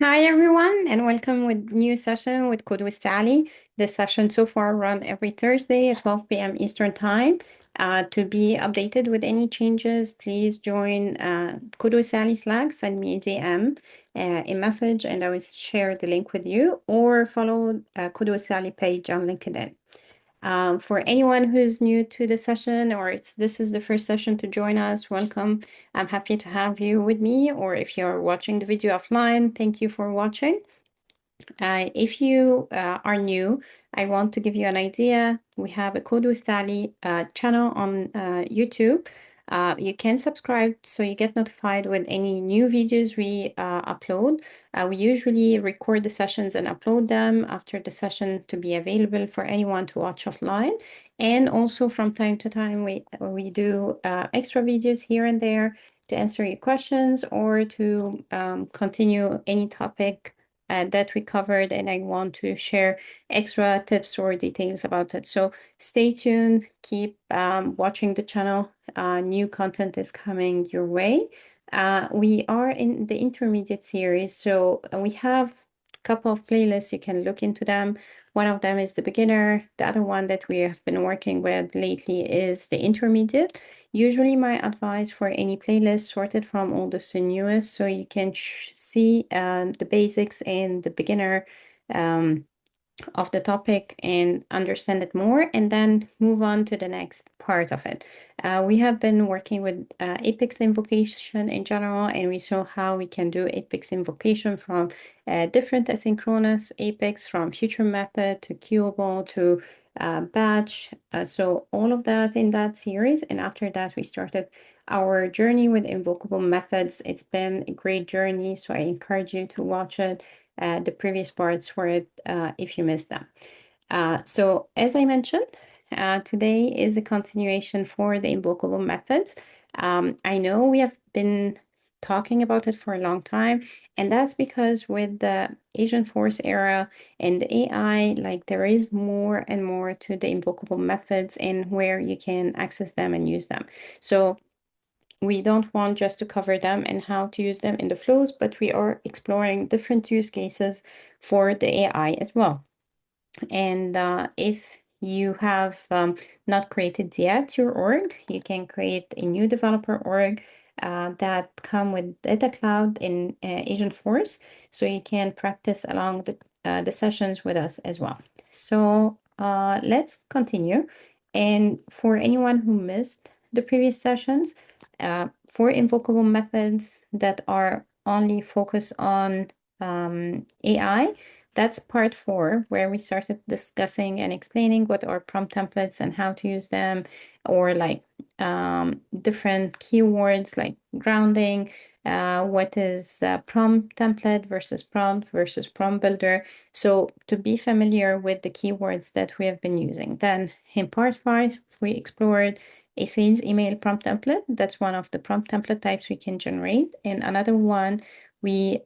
Hi everyone, and welcome with new session with Code with Sally. This session so far run every Thursday at 12 p.m. Eastern Time. To be updated with any changes, please join Code with Sally Slack. Send me a DM, a message, and I will share the link with you, or follow Code with Sally page on LinkedIn. For anyone who's new to the session or this is the first session to join us, welcome. I'm happy to have you with me, or if you're watching the video offline, thank you for watching. If you are new, I want to give you an idea. We have a Code with Sally channel on YouTube. You can subscribe so you get notified when any new videos we upload. We usually record the sessions and upload them after the session to be available for anyone to watch offline. And also from time to time, we do extra videos here and there to answer your questions or to continue any topic that we covered, and I want to share extra tips or details about it. So stay tuned, keep watching the channel. New content is coming your way. We are in the intermediate series, so we have a couple of playlists. You can look into them. One of them is the beginner. The other one that we have been working with lately is the intermediate. Usually my advice for any playlist sorted from oldest to newest, so you can see the basics and the beginner um, of the topic and understand it more, and then move on to the next part of it. We have been working with Apex invocation in general, and we saw how we can do Apex invocation from different asynchronous Apex, from future method to queuable to batch. So all of that in that series. And after that, we started our journey with invocable methods. It's been a great journey, so I encourage you to watch it, the previous parts for it if you missed them. So as I mentioned, today is a continuation for the invocable methods. I know we have been talking about it for a long time, and that's because with the Agentforce era and the AI, like there is more and more to the invocable methods and where you can access them and use them. So we don't want just to cover them and how to use them in the flows, but we are exploring different use cases for the AI as well. And if you have not created yet your org, you can create a new developer org that come with Data Cloud in Agentforce, so you can practice along the sessions with us as well. So let's continue. And for anyone who missed the previous sessions, for invocable methods that are only focused on AI, that's part 4, where we started discussing and explaining what are prompt templates and how to use them, or like different keywords like grounding, what is prompt template versus prompt builder. So to be familiar with the keywords that we have been using. Then in part 5, we explored a sales email prompt template. That's one of the prompt template types we can generate. And another one, we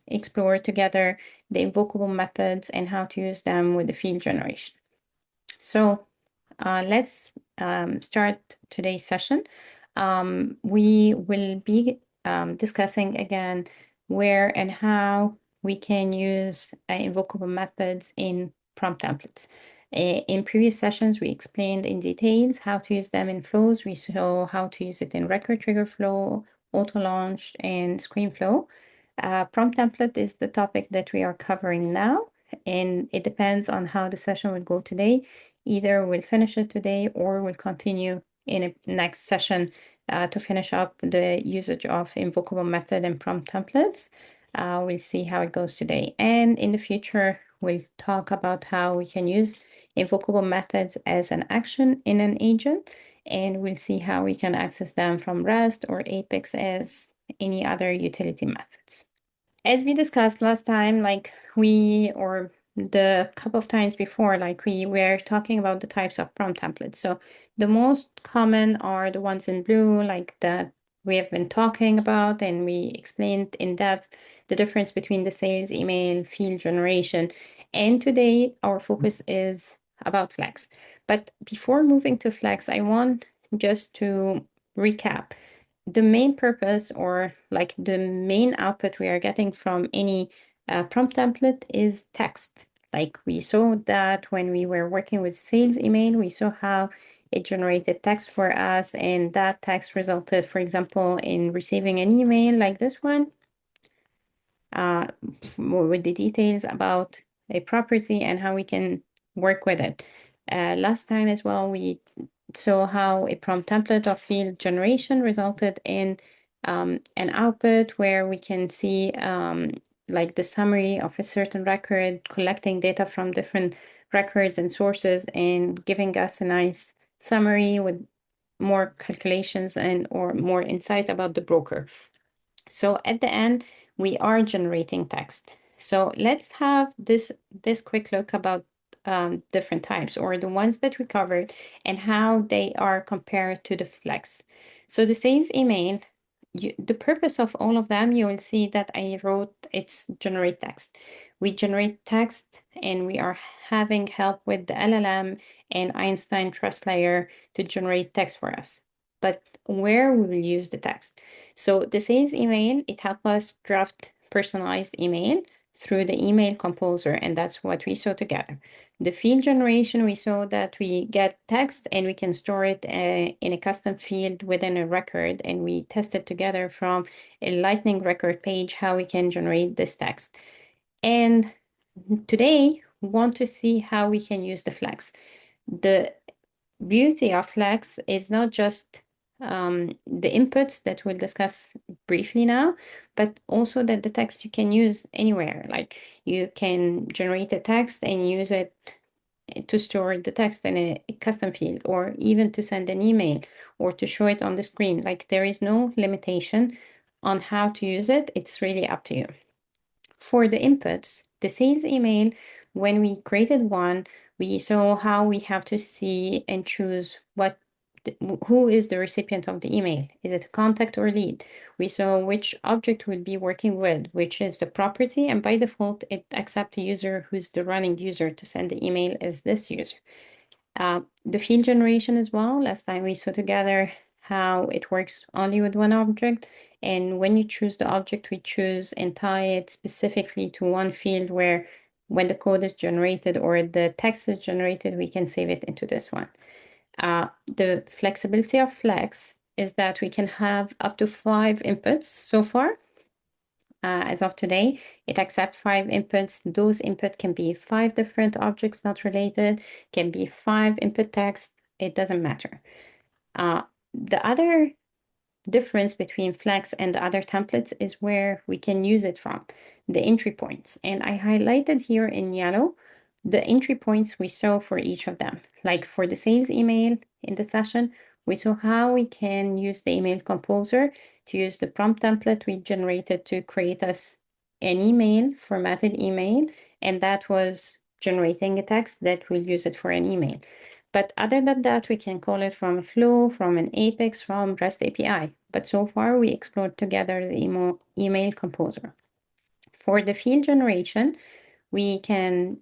explore together the invocable methods and how to use them with the field generation. So let's start today's session. We will be discussing again where and how we can use invocable methods in prompt templates. In previous sessions, we explained in details how to use them in flows. We saw how to use it in record trigger flow, auto launch, and screen flow. Prompt template is the topic that we are covering now, and it depends on how the session will go today. Either we'll finish it today or we'll continue in a next session to finish up the usage of invocable method and prompt templates. We'll see how it goes today. And in the future, we'll talk about how we can use invocable methods as an action in an agent, and we'll see how we can access them from REST or Apex as any other utility methods. As we discussed last time, or the couple of times before, like we were talking about the types of prompt templates. So the most common are the ones in blue, like that we have been talking about, and we explained in depth the difference between the sales email, field generation. And today our focus is about Flex. But before moving to Flex, I want just to recap. the main purpose, or like the main output we are getting from any prompt template, is text. Like we saw that when we were working with sales email, we saw how it generated text for us, and that text resulted, for example, in receiving an email like this one, with the details about a property and how we can work with it. Last time as well, we saw how a prompt template of field generation resulted in an output where we can see like the summary of a certain record, collecting data from different records and sources and giving us a nice summary with more calculations and or more insight about the broker. So at the end, we are generating text. So let's have this quick look about different types, or the ones that we covered, and how they are compared to the flex. So the sales email, the purpose of all of them, you will see that I wrote it's generate text. We generate text and we are having help with the LLM and Einstein trust layer to generate text for us. But where we will use the text. So the sales email, it helps us draft personalized email through the email composer, and that's what we saw together. The field generation, we saw that we get text and we can store it in a custom field within a record, and we tested together from a Lightning record page how we can generate this text. And today, we want to see how we can use the flex. The beauty of flex is not just the inputs that we'll discuss briefly now, but also that the text you can use anywhere. Like you can generate a text and use it to store the text in a custom field, or even to send an email or to show it on the screen. Like there is no limitation on how to use it. It's really up to you. For the inputs, the sales email, when we created one, we saw how we have to see and choose who is the recipient of the email. Is it a contact or lead? We saw which object we'll be working with, which is the property, and by default, it accepts a user who's the running user to send the email as this user. The field generation as well, last time we saw together how it works only with one object. And when you choose the object, we choose and tie it specifically to one field where when the code is generated or the text is generated, we can save it into this one. The flexibility of Flex is that we can have up to 5 inputs so far. As of today, it accepts 5 inputs. Those input can be 5 different objects not related, can be 5 input text. It doesn't matter. The other difference between Flex and the other templates is where we can use it from, the entry points. And I highlighted here in yellow the entry points we saw for each of them. Like for the sales email in the session, we saw how we can use the email composer to use the prompt template we generated to create us an email, formatted email, and that was generating a text that will use it for an email. But other than that, we can call it from a flow, from an Apex, from REST API. But so far, we explored together the email composer. For the field generation, we can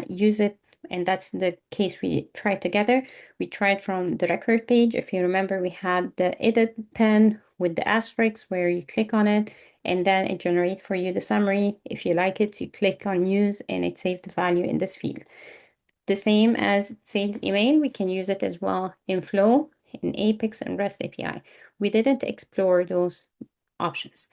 use it, and that's the case we tried together. We tried from the record page. If you remember, we had the edit pen with the asterisks where you click on it, and then it generates for you the summary. If you like it, you click on use, and it saves the value in this field. The same as sales email, we can use it as well in Flow, in Apex, and REST API. We didn't explore those options.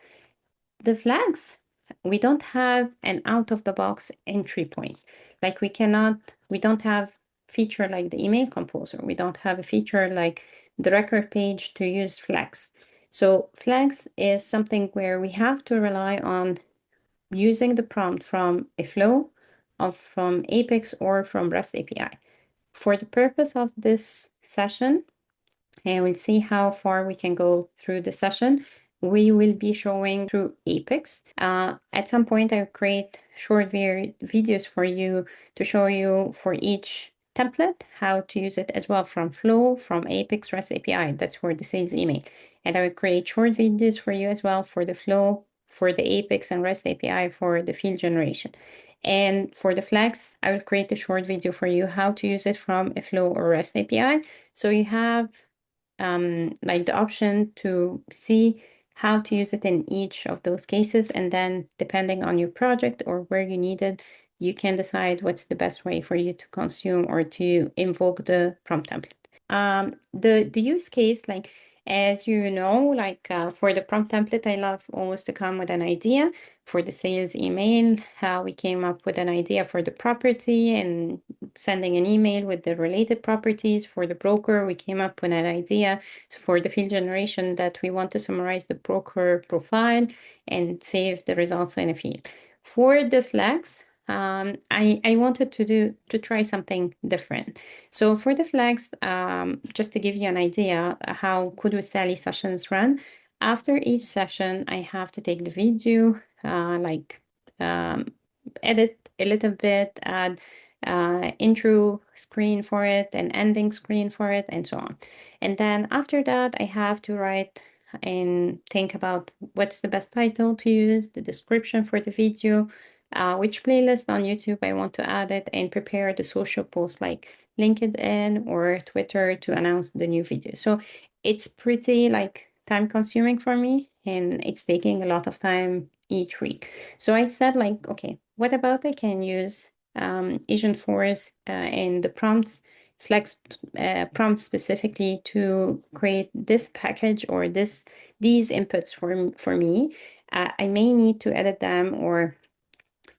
The flags, we don't have an out-of-the-box entry point. Like we don't have feature like the email composer. We don't have a feature like the record page to use flags. So flags is something where we have to rely on using the prompt from a flow, from Apex, or from REST API. For the purpose of this session, and we'll see how far we can go through the session, we will be showing through Apex. At some point, I'll create short videos for you to show you for each template how to use it as well from Flow, from Apex, REST API. That's for the sales email. And I will create short videos for you as well for the Flow, for the Apex, and REST API for the field generation. And for the flags, I will create a short video for you how to use it from a Flow or REST API. So you have like the option to see how to use it in each of those cases. And then depending on your project or where you need it, you can decide what's the best way for you to consume or to invoke the prompt template. The use case, like as you know, like for the prompt template, I love always to come with an idea. For the sales email, we came up with an idea for the property and sending an email with the related properties. For the broker, we came up with an idea for the field generation that we want to summarize the broker profile and save the results in a field. For the flex, I wanted to try something different. So for the flags, just to give you an idea how Code with Sally sessions run, after each session, I have to take the video, um, edit a little bit, add intro screen for it, an ending screen for it, and so on. And then after that, I have to write and think about what's the best title to use, the description for the video, which playlist on YouTube I want to add it, and prepare the social post like LinkedIn or Twitter to announce the new video. So it's pretty like time consuming for me, and it's taking a lot of time each week. So I said like, okay, what about I can use Agentforce and the prompts, Flex prompts specifically to create this package or these inputs for me. I may need to edit them or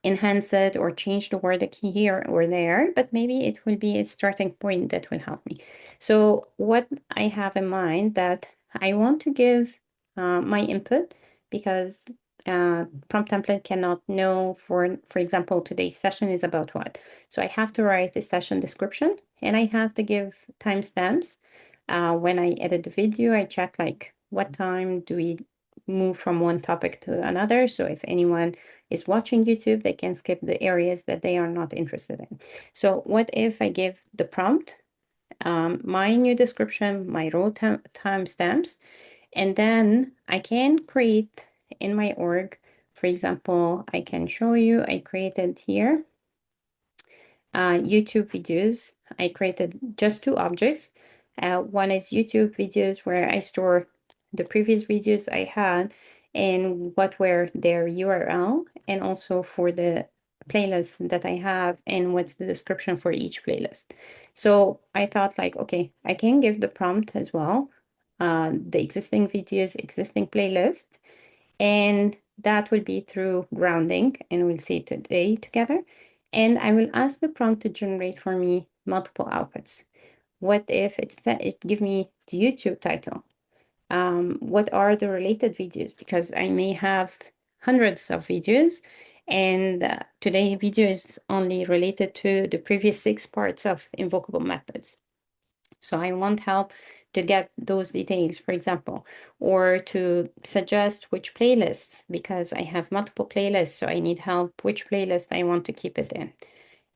enhance it or change the word key here or there, but maybe it will be a starting point that will help me. So what I have in mind that I want to give my input because prompt template cannot know, for example, today's session is about what. So I have to write a session description and I have to give timestamps. When I edit the video, I check like what time do we move from one topic to another. So if anyone is watching YouTube, they can skip the areas that they are not interested in. So what if I give the prompt, my new description, my row timestamps, and then I can create in my org, for example, I can show you, I created here YouTube videos. I created just two objects. One is YouTube videos where I store the previous videos I had and what were their URL, and also for the playlist that I have and what's the description for each playlist. So I thought like, okay, I can give the prompt as well, the existing videos, existing playlist, and that will be through grounding, and we'll see today together. And I will ask the prompt to generate for me multiple outputs. What if it give me the YouTube title? What are the related videos? Because I may have hundreds of videos, and today's video is only related to the previous 6 parts of Invocable Methods. So I want help to get those details, for example, or to suggest which playlists, because I have multiple playlists, so I need help which playlist I want to keep it in.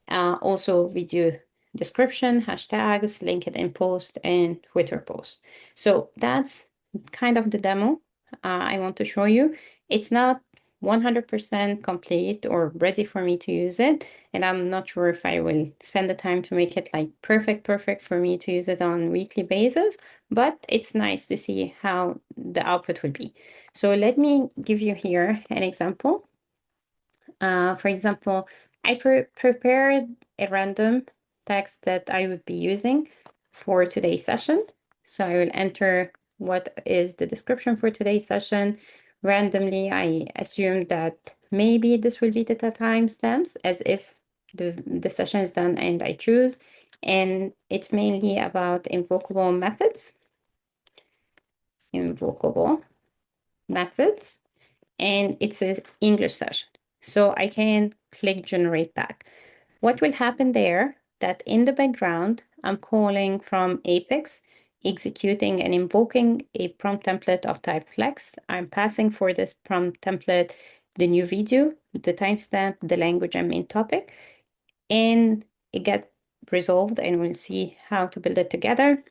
Also video description, hashtags, LinkedIn post, and Twitter post. So that's kind of the demo I want to show you. It's not 100% complete or ready for me to use it, and I'm not sure if I will spend the time to make it like perfect for me to use it on weekly basis, but it's nice to see how the output will be. So let me give you here an example. For example, I prepared a random text that I would be using for today's session. So I will enter what is the description for today's session. Randomly, I assume that maybe this will be the timestamps as if the session is done and I choose. And it's mainly about invocable methods. Invocable methods. And it's an English session. So I can click generate back. What will happen there that in the background, I'm calling from Apex, executing and invoking a prompt template of type flex. I'm passing for this prompt template the new video, the timestamp, the language and main topic, and it gets resolved, and we'll see how to build it together.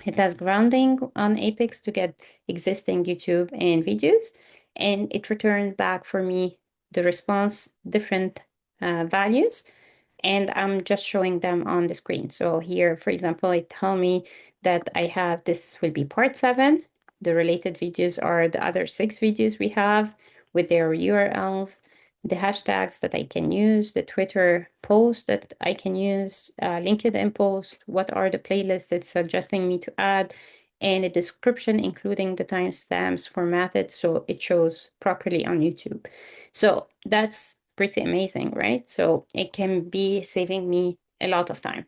It does grounding on Apex to get existing YouTube and videos, and it returned back for me the response, different values. and I'm just showing them on the screen. So here, for example, it tell me that I have, this will be part 7. The related videos are the other 6 videos we have with their URLs, the hashtags that I can use, the Twitter post that I can use, LinkedIn post, what are the playlists it's suggesting me to add, and a description including the timestamps formatted so it shows properly on YouTube. So that's pretty amazing, right? So it can be saving me a lot of time.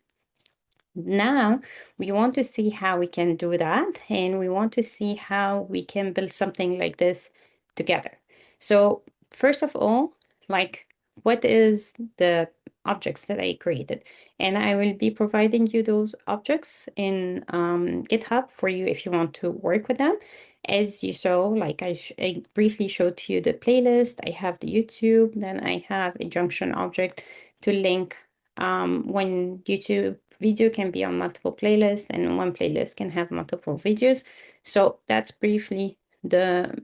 Now we want to see how we can do that, and we want to see how we can build something like this together. So first of all, like, what is the objects that I created? And I will be providing you those objects in GitHub for you if you want to work with them. As you saw, like I briefly showed to you the playlist, I have the YouTube, then I have a junction object to link one YouTube video can be on multiple playlists, and one playlist can have multiple videos. So that's briefly the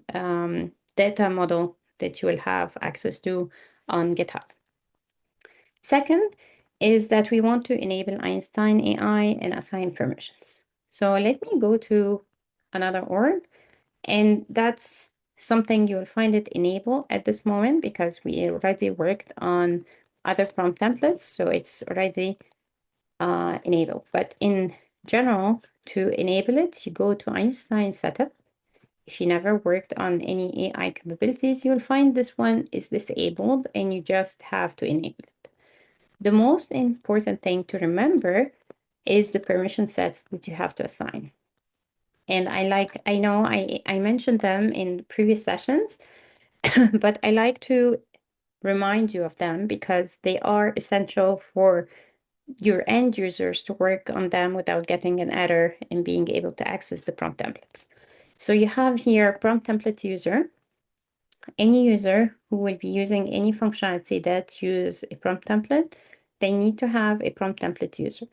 data model that you will have access to on GitHub. Second is that we want to enable Einstein AI and assign permissions. So let me go to another org, and that's something you'll find it enabled at this moment because we already worked on other prompt templates, so it's already enabled. But in general, to enable it, you go to Einstein setup. If you never worked on any AI capabilities, you'll find this one is disabled and you just have to enable it. The most important thing to remember is the permission sets that you have to assign. And I know I mentioned them in previous sessions, but I like to remind you of them because they are essential for your end users to work on them without getting an error and being able to access the prompt templates. So you have here prompt template user. Any user who will be using any functionality that use a prompt template, they need to have a prompt template user.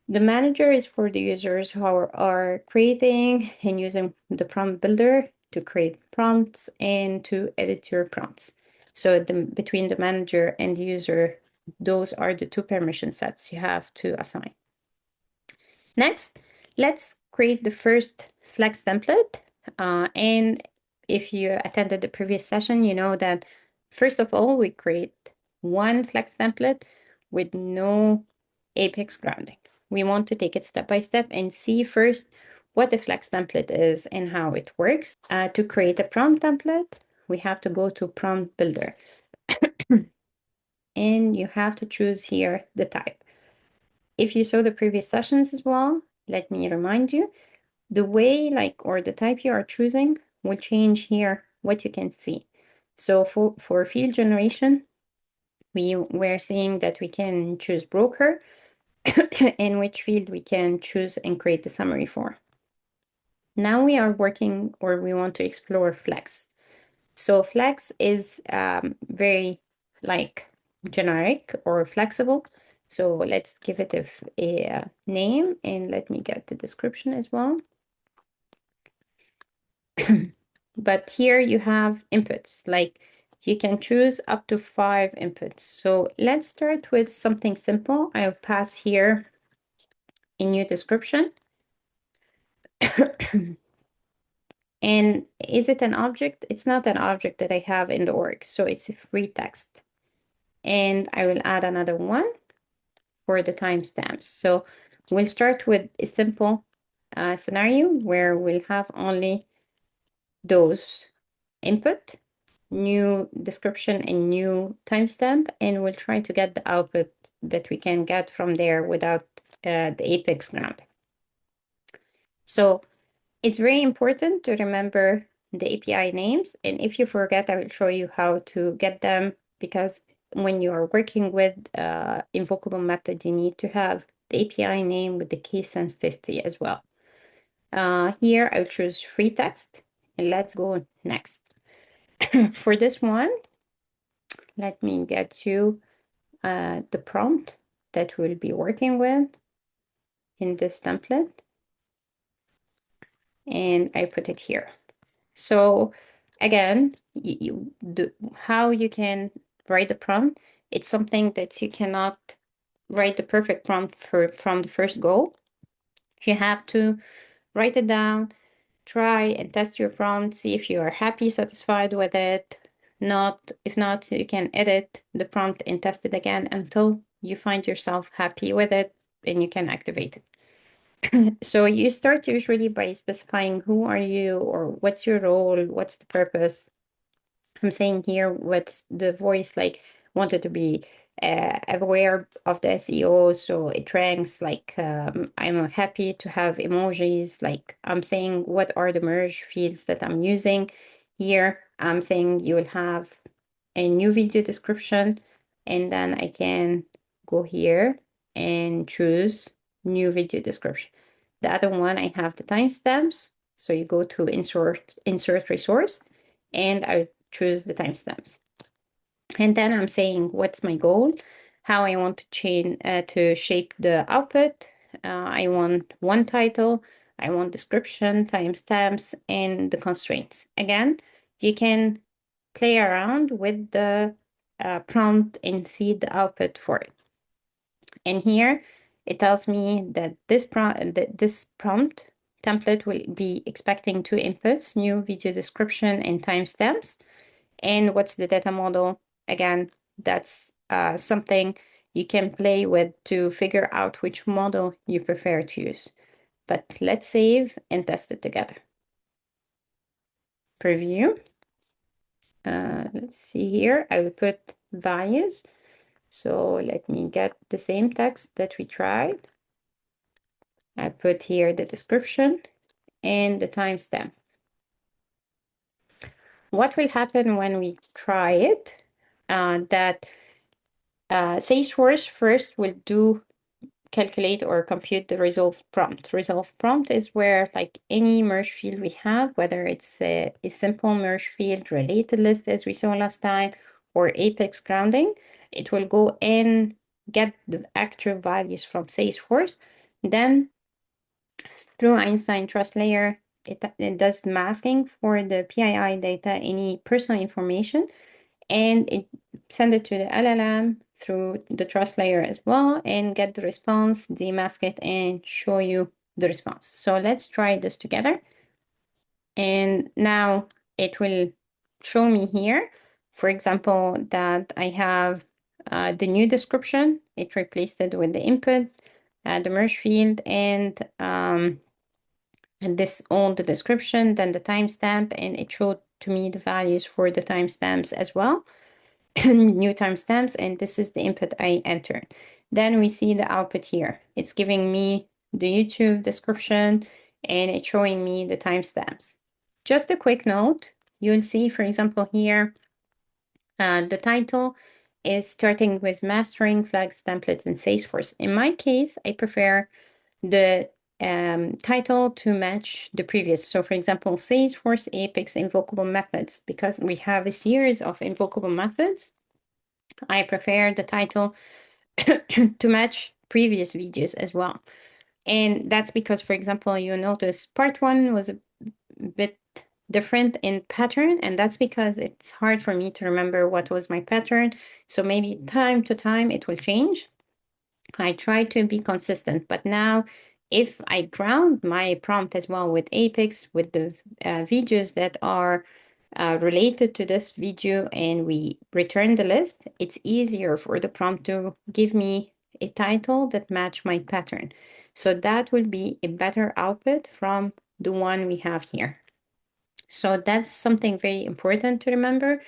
The manager is for the users who are creating and using the prompt builder to create prompts and to edit your prompts. So between the manager and the user, those are the 2 permission sets you have to assign. Next, let's create the first Flex template. And if you attended the previous session, you know that first of all, we create one Flex template with no Apex grounding. We want to take it step by step and see first what the Flex template is and how it works. To create a prompt template, we have to go to Prompt Builder. And you have to choose here the type. If you saw the previous sessions as well, let me remind you, the way or the type you are choosing will change here what you can see. So for field generation, we're seeing that we can choose broker in which field we can choose and create the summary for. Now we are working, or we want to explore Flex. So Flex is very generic or flexible. So let's give it a name, and let me get the description as well. But here you have inputs, like you can choose up to 5 inputs. So let's start with something simple. I'll pass here a new description. And is it an object? It's not an object that I have in the org, so it's a free text. And I will add another one for the timestamps. So we'll start with a simple scenario where we'll have only those input, new description, and new timestamp, and we'll try to get the output that we can get from there without the apex ground. So it's very important to remember the API names, and if you forget, I will show you how to get them, because when you are working with Invocable Method, you need to have the API name with the case sensitivity as well. Here I'll choose free text, and let's go next. For this one, let me get you the prompt that we'll be working with in this template, and I put it here. So again, how you can write the prompt It's something that you cannot write the perfect prompt from the first go. You have to write it down, try and test your prompt, see if you are happy, satisfied with it. Not, if not, you can edit the prompt and test it again until you find yourself happy with it and you can activate it. So you start usually by specifying who are you or what's your role, what's the purpose. I'm saying here what's the voice like wanted to be aware of the SEO, so it ranks like I'm happy to have emojis. Like I'm saying what are the merge fields that I'm using here. I'm saying you will have a new video description, and then I can go here and choose new video description. The other one, I have the timestamps. So you go to insert resource, and I choose the timestamps. And then I'm saying what's my goal, how I want to change to shape the output. I want one title, I want description, timestamps, and the constraints. Again, you can play around with the prompt and see the output for it. And here it tells me that this prompt template will be expecting two inputs, new video description and timestamps. And what's the data model? Again, that's something you can play with to figure out which model you prefer to use. But let's save and test it together. Preview. Let's see here. I will put values. So let me get the same text that we tried. I put here the description and the timestamp. What will happen when we try it? That Salesforce first will calculate or compute the resolve prompt. Resolve prompt is where like any merge field we have, whether it's a simple merge field, related list as we saw last time, or apex grounding, it will go and get the actual values from Salesforce. Then through Einstein trust layer, it does masking for the PII data, any personal information, and it send it to the LLM through the trust layer as well and get the response, demask it, and show you the response. So let's try this together. And now it will show me here, for example, that I have the new description. It replaced it with the input, the merge field, and this owned the description, then the timestamp, and it showed to me the values for the timestamps as well. New timestamps, and this is the input I entered. Then we see the output here. It's giving me the YouTube description and it's showing me the timestamps. Just a quick note, you'll see, for example, here, the title is starting with mastering flags, templates, and Salesforce. In my case, I prefer the title to match the previous. So for example, Salesforce Apex Invocable Methods, because we have a series of invocable methods. I prefer the title to match previous videos as well. And that's because, for example, you notice part one was a bit different in pattern, and that's because it's hard for me to remember what was my pattern. So maybe time to time it will change. I try to be consistent, but now if I ground my prompt as well with Apex, with the videos that are related to this video, and we return the list, it's easier for the prompt to give me a title that match my pattern. So that will be a better output from the one we have here. So that's something very important to remember.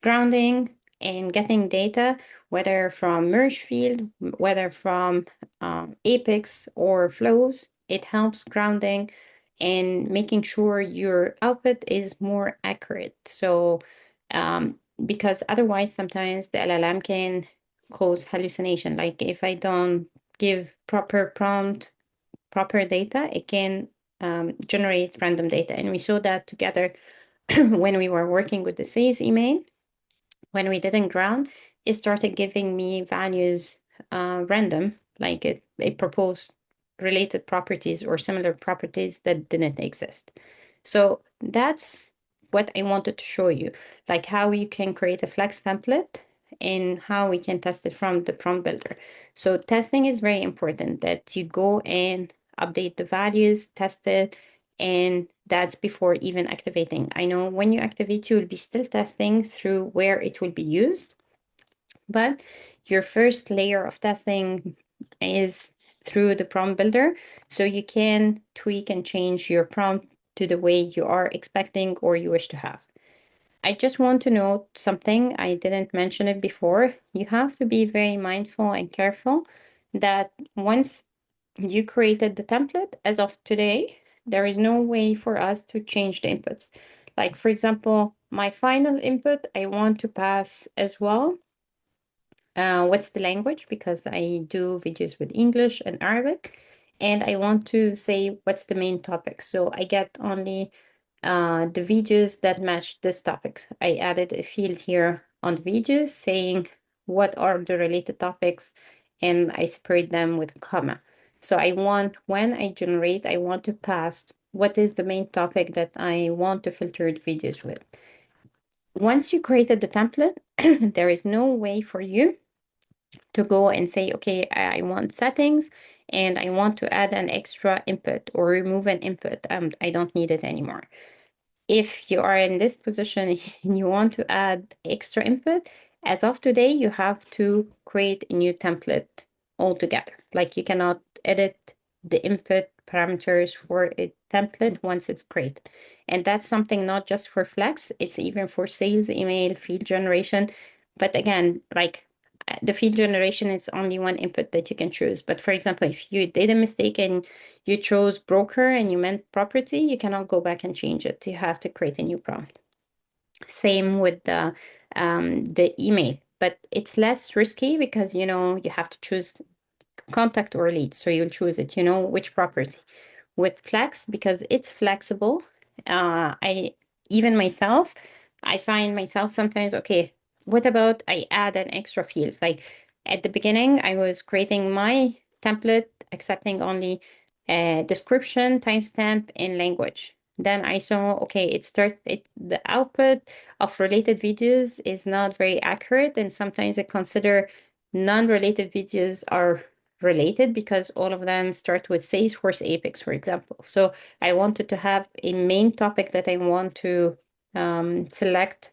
Grounding and getting data, whether from merge field, whether from Apex or flows, it helps grounding and making sure your output is more accurate. So, because otherwise, sometimes the LLM can cause hallucination. Like if I don't give proper prompt, proper data, it can generate random data. And we saw that together when we were working with the sales email. When we didn't ground, it started giving me values random, like it proposed related properties or similar properties that didn't exist. So that's what I wanted to show you, like how you can create a flex template and how we can test it from the prompt builder. So testing is very important, that you go and update the values, test it, and that's before even activating. I know when you activate, you will be still testing through where it will be used, but your first layer of testing is through the prompt builder. So you can tweak and change your prompt to the way you are expecting or you wish to have. I just want to note something. I didn't mention it before. You have to be very mindful and careful that once you created the template, as of today, there is no way for us to change the inputs. Like, for example, my final input, I want to pass as well. What's the language? Because I do videos with English and Arabic, and I want to say what's the main topic. So I get only the videos that match this topic. I added a field here on the videos saying what are the related topics, and I separate them with a comma. So I want, when I generate, I want to pass what is the main topic that I want to filter the videos with. Once you created the template, there is no way for you to go and say, okay, I want settings and I want to add an extra input or remove an input. I don't need it anymore. If you are in this position and you want to add extra input, as of today, you have to create a new template altogether. Like, you cannot edit the input parameters for a template once it's created. And that's something not just for Flex, it's even for sales email, field generation. But again, like, the field generation is only one input that you can choose. But for example, if you did a mistake and you chose broker and you meant property, you cannot go back and change it. You have to create a new prompt. Same with the email, but it's less risky because, you know, you have to choose contact or lead. So you'll choose it, you know, which property. With Flex, because it's flexible, I even myself, I find myself sometimes, okay, what about I add an extra field? Like, at the beginning, I was creating my template, accepting only description, timestamp, and language. Then I saw, okay, the output of related videos is not very accurate, and sometimes I consider non-related videos are related because all of them start with Salesforce Apex, for example. So I wanted to have a main topic that I want to select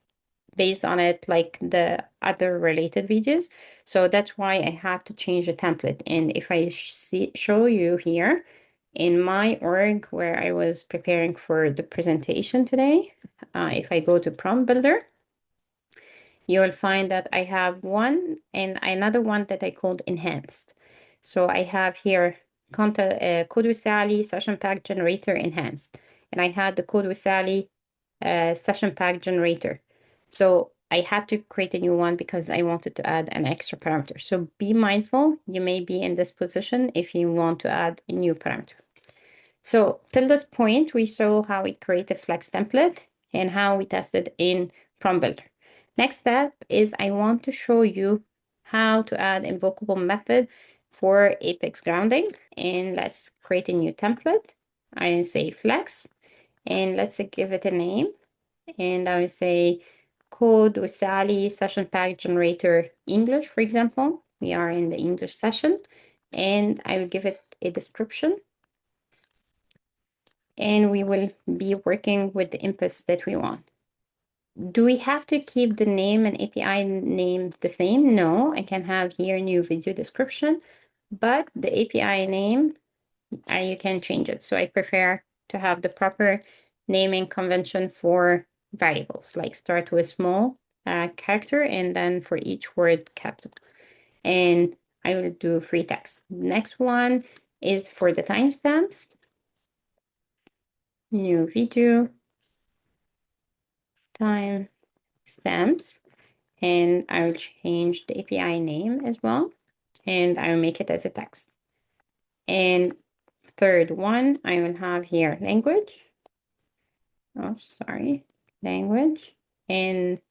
based on it, like the other related videos. So that's why I had to change the template. And if I show you here in my org where I was preparing for the presentation today, if I go to Prompt Builder, you will find that I have one and another one that I called enhanced. So I have here code with Sally session pack generator enhanced, and I had the code with Sally session pack generator. So I had to create a new one because I wanted to add an extra parameter. So be mindful, you may be in this position if you want to add a new parameter. So till this point, we saw how we create a Flex template and how we tested in Prompt Builder. Next step is I want to show you how to add Invocable Method for Apex grounding. And let's create a new template. I say Flex, and let's give it a name. And I will say Code with Sally Session Pack Generator English, for example. We are in the English session. And I will give it a description. And we will be working with the inputs that we want. Do we have to keep the name and API name the same? No, I can have here new video description, but the API name, you can change it. So I prefer to have the proper naming convention for variables, like start with small character and then for each word capital. And I will do free text. Next one is for the timestamps. New video, timestamps, and I will change the API name as well, and I will make it as a text. And third one, I will have here language. Oh, sorry, language, and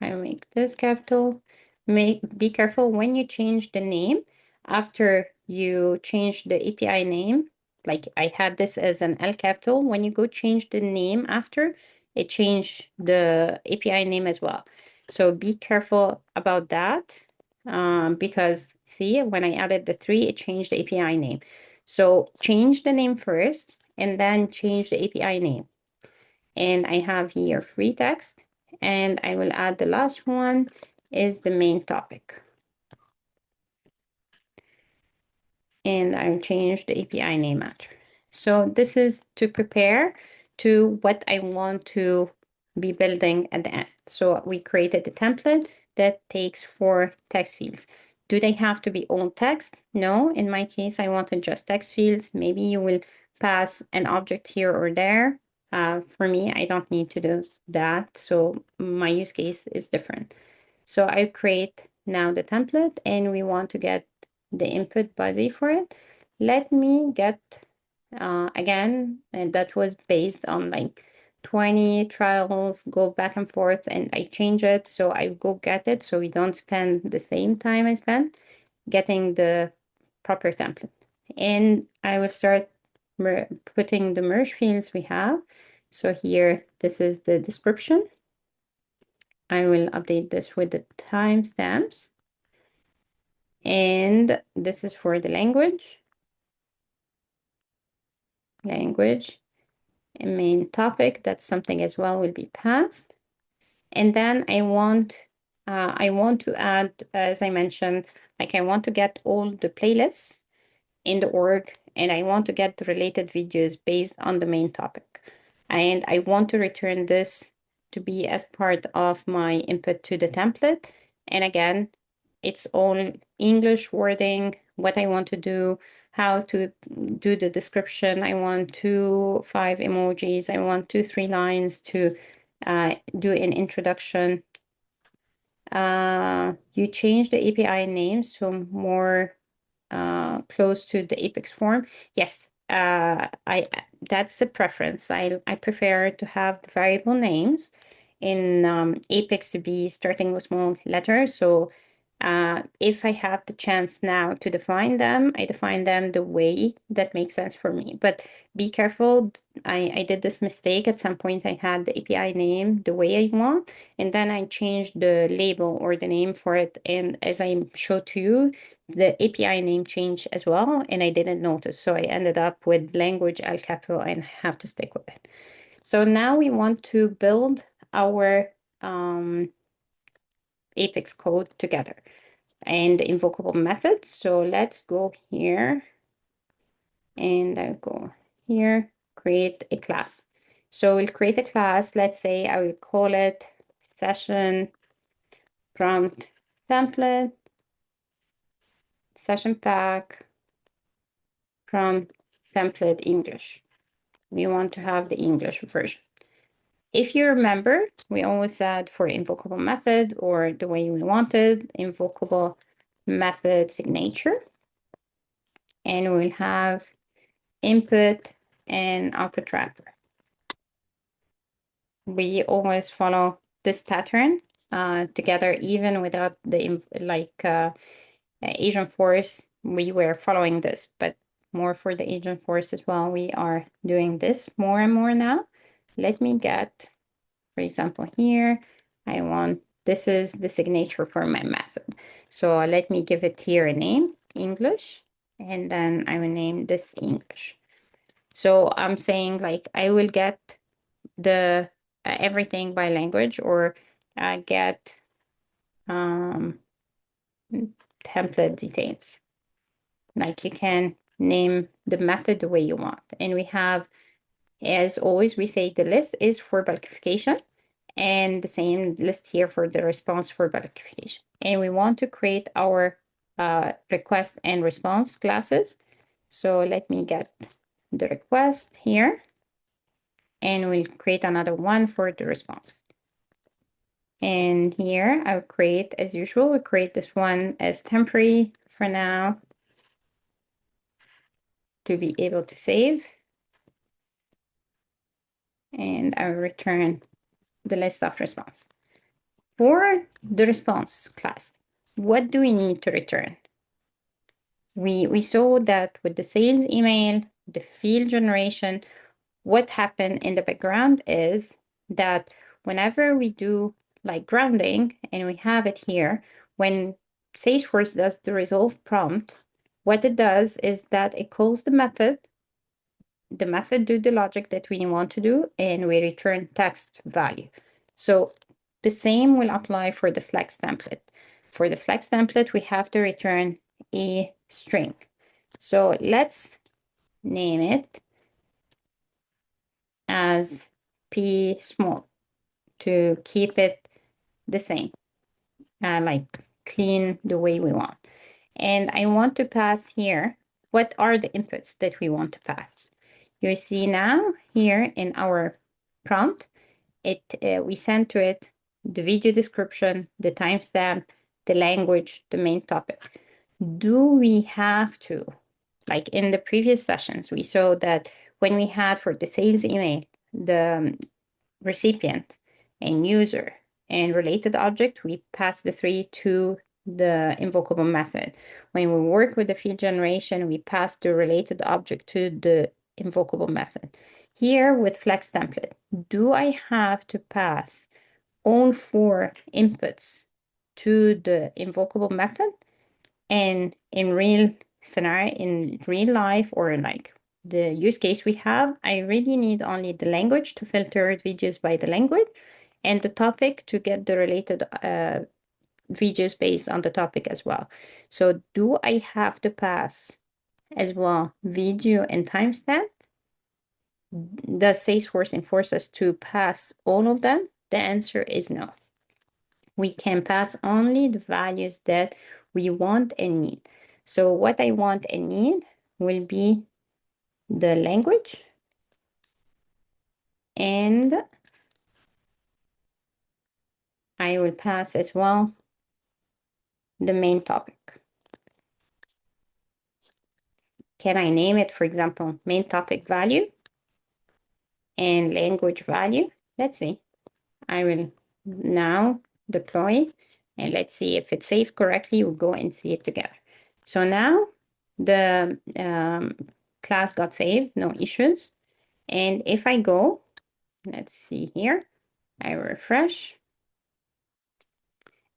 I will make this capital. Be careful when you change the name after you change the API name. Like, I had this as an L capital. When you go change the name after, it changed the API name as well. So be careful about that because see, when I added the 3, it changed the API name. So change the name first and then change the API name. And I have here free text, and I will add the last one is the main topic. And I'll change the API name after. So this is to prepare to what I want to be building at the end. So we created a template that takes 4 text fields. Do they have to be all text? No, in my case, I wanted just text fields. Maybe you will pass an object here or there. For me, I don't need to do that. So my use case is different. So I create now the template and we want to get the input body for it. Let me get, again, and that was based on like 20 trials, go back and forth, and I change it. So I go get it so we don't spend the same time I spent getting the proper template. And I will start putting the merge fields we have. So here, this is the description. I will update this with the timestamps. And this is for the language. Language. And main topic, that's something as well will be passed. And then I want to add, as I mentioned, like I want to get all the playlists in the org, and I want to get the related videos based on the main topic. And I want to return this to be as part of my input to the template. And again, it's all English wording, what I want to do, how to do the description. I want 5 emojis. I want 3 lines to do an introduction. You change the API name so more close to the Apex form. Yes, I that's the preference. I prefer to have the variable names in Apex to be starting with small letters. So if I have the chance now to define them, I define them the way that makes sense for me. But be careful. I did this mistake. At some point, I had the API name the way I want, and then I changed the label or the name for it. And as I showed to you, the API name changed as well, and I didn't notice. So I ended up with language El Capital and have to stick with it. So now we want to build our Apex code together and invocable methods. So let's go here and I'll go here, create a class. So we'll create a class. Let's say I will call it session prompt template, session pack, prompt template English. We want to have the English version. If you remember, we always said for invocable method or the way we wanted, invocable method signature. And we'll have input and output wrapper. We always follow this pattern together, even without the Agentforce, we were following this, but more for the Agentforce as well. We are doing this more and more now. Let me get, for example, here, this is the signature for my method. So let me give it here a name, English, and then I will name this English. So I'm saying like I will get the everything by language or get template details. Like you can name the method the way you want. And we have, as always, we say the list is for bulkification and the same list here for the response for bulkification. And we want to create our request and response classes. So let me get the request here and we'll create another one for the response. And here I'll create, as usual, we'll create this one as temporary for now to be able to save. And I'll return the list of response. For the response class, what do we need to return? We saw that with the sales email, the field generation, what happened in the background is that whenever we do like grounding, and we have it here, when Salesforce does the resolve prompt, what it does is that it calls the method do the logic that we want to do, and we return text value. So the same will apply for the flex template. For the flex template, we have to return a string. So let's name it as p small to keep it the same, like clean the way we want. And I want to pass here, what are the inputs that we want to pass? You see now here in our prompt, we send to it the video description, the timestamp, the language, the main topic. Do we have to, like in the previous sessions, we saw that when we had for the sales email, the recipient and user and related object, we pass the three to the invocable method. When we work with the field generation, we pass the related object to the invocable method. Here with flex template, do I have to pass all four inputs to the invocable method? And in real scenario, in real life, or like the use case we have, I really need only the language to filter videos by the language, and the topic to get the related videos based on the topic as well. So do I have to pass as well video and timestamp? Does Salesforce enforce us to pass all of them? The answer is no. We can pass only the values that we want and need. So what I want and need will be the language, and I will pass as well the main topic. Can I name it, for example, main topic value and language value? Let's see. I will now deploy, and let's see if it's saved correctly. We'll go and see it together. So now the class got saved, no issues. And if I go, let's see here, I refresh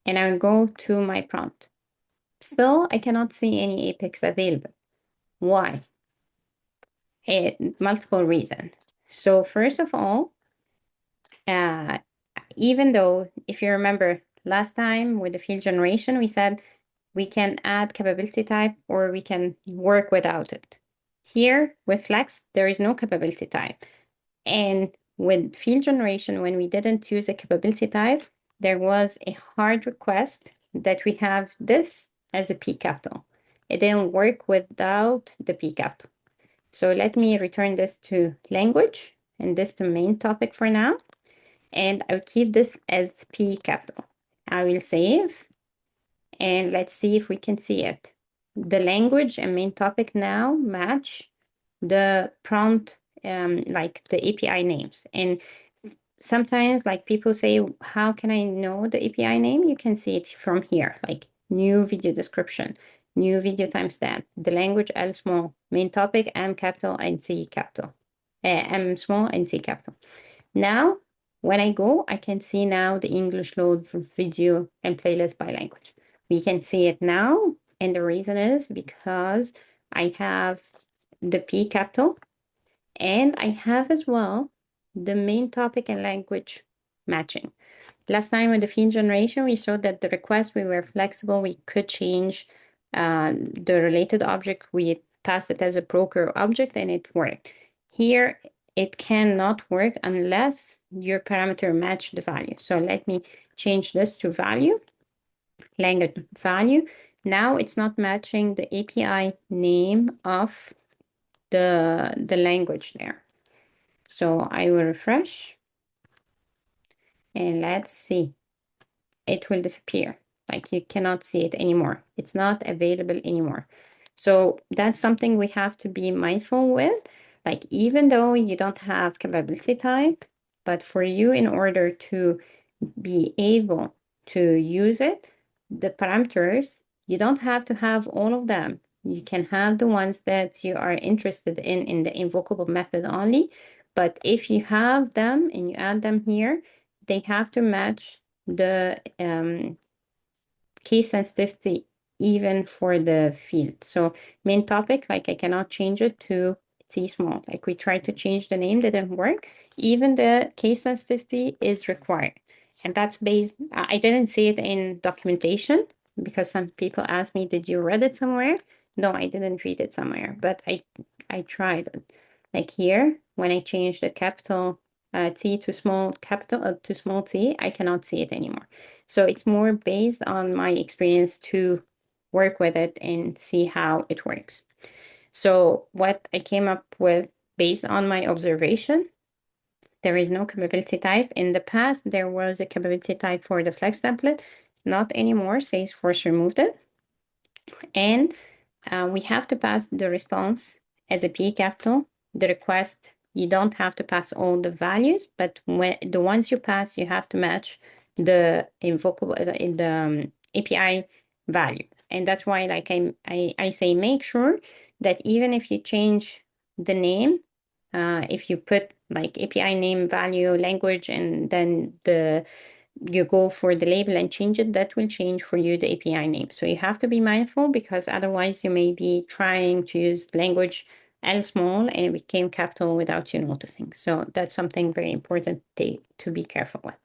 and I will go to my prompt. Still, I cannot see any Apex available. Why? Multiple reasons. So first of all, even though, if you remember last time with the field generation, we said we can add capability type or we can work without it. Here with Flex, there is no capability type. And with field generation, when we didn't use a capability type, there was a hard request that we have this as a P capital. It didn't work without the P capital. So let me return this to language and this to main topic for now. And I'll keep this as P capital. I will save and let's see if we can see it. The language and main topic now match the prompt, like the API names. And sometimes like people say, how can I know the API name? You can see it from here, like new video description, new video timestamp, the language L small, main topic M capital and C capital, M small and C capital. Now, when I go, I can see now the English load video and playlist by language. We can see it now, and the reason is because I have the P capital, and I have as well the main topic and language matching. Last time with the field generation, we saw that the request, we were flexible. We could change the related object. We passed it as a broker object and it worked. Here, it cannot work unless your parameter match the value. So let me change this to value, language value. Now it's not matching the API name of the language there. So I will refresh and let's see. It will disappear. Like you cannot see it anymore. It's not available anymore. So that's something we have to be mindful with. Like even though you don't have capability type, but for you, in order to be able to use it, the parameters, you don't have to have all of them. You can have the ones that you are interested in the invocable method only. But if you have them and you add them here, they have to match the case sensitivity even for the field. So main topic, like I cannot change it to T small. Like we tried to change the name, didn't work. Even the case sensitivity is required. And that's based, I didn't see it in documentation because some people asked me, did you read it somewhere? No, I didn't read it somewhere, but I tried it. Like here, when I changed the capital T to small capital to small t, I cannot see it anymore. So it's more based on my experience to work with it and see how it works. So what I came up with based on my observation, there is no capability type. In the past, there was a capability type for the flex template. Not anymore. Salesforce removed it. And we have to pass the response as a P capital. The request, you don't have to pass all the values, but when the ones you pass, you have to match the invocable in the API value. And that's why, like I say, make sure that even if you change the name, if you put like API name, value, language, and then you go for the label and change it, that will change for you the API name. So you have to be mindful because otherwise you may be trying to use language L small and it became capital without you noticing. So that's something very important to be careful with.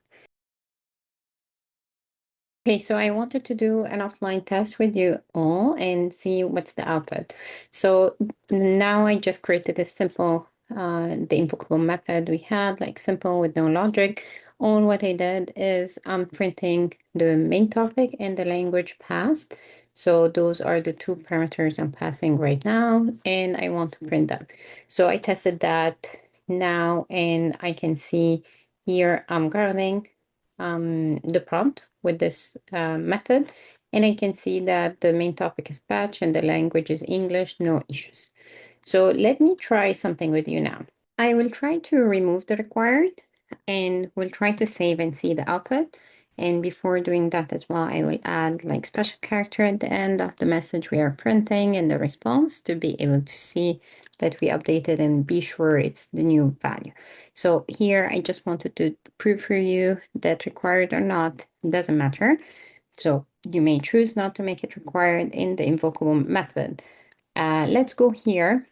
Okay, so I wanted to do an offline test with you all and see what's the output. So now I just created a simple, the invocable method we had, like simple with no logic. All what I did is I'm printing the main topic and the language passed. So those are the two parameters I'm passing right now, and I want to print them. So I tested that now, and I can see here I'm grounding the prompt with this method, and I can see that the main topic is patch and the language is English, no issues. So let me try something with you now. I will try to remove the required and we'll try to save and see the output. And before doing that as well, I will add like special character at the end of the message we are printing and the response to be able to see that we updated and be sure it's the new value. So here I just wanted to prove for you that required or not, doesn't matter. So you may choose not to make it required in the invocable method. Let's go here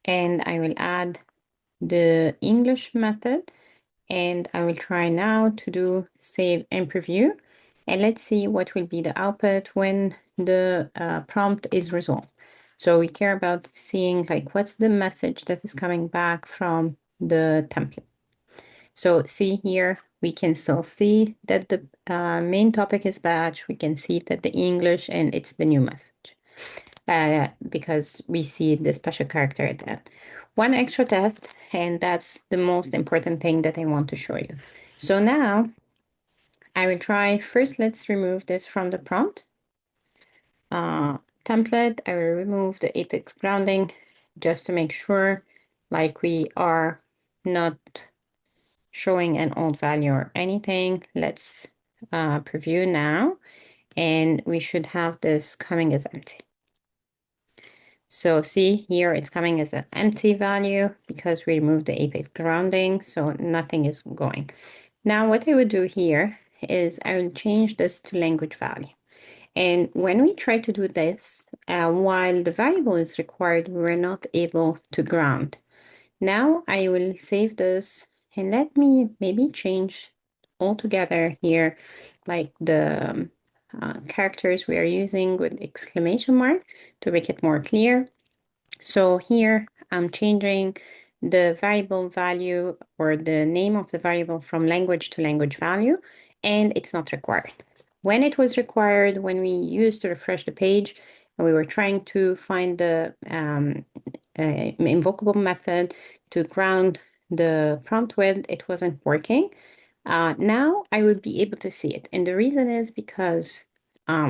and I will add the English method, and I will try now to do save and preview. And let's see what will be the output when the prompt is resolved. So we care about seeing like what's the message that is coming back from the template. So see here, we can still see that the main topic is batch. We can see that the English and it's the new message because we see the special character at the end. One extra test, and that's the most important thing that I want to show you. So now I will try first, let's remove this from the prompt. Template, I will remove the apex grounding just to make sure like we are not showing an old value or anything. Let's preview now, and we should have this coming as empty. So see here, it's coming as an empty value because we removed the apex grounding, so nothing is going. Now what I would do here is I will change this to language value. And when we try to do this, while the variable is required, we're not able to ground. Now I will save this and let me maybe change altogether here, like the characters we are using with exclamation mark to make it more clear. So here I'm changing the variable value or the name of the variable from language to language value, and it's not required. When it was required, when we used to refresh the page, and we were trying to find the invocable method to ground the prompt with, it wasn't working. Now I would be able to see it. And the reason is because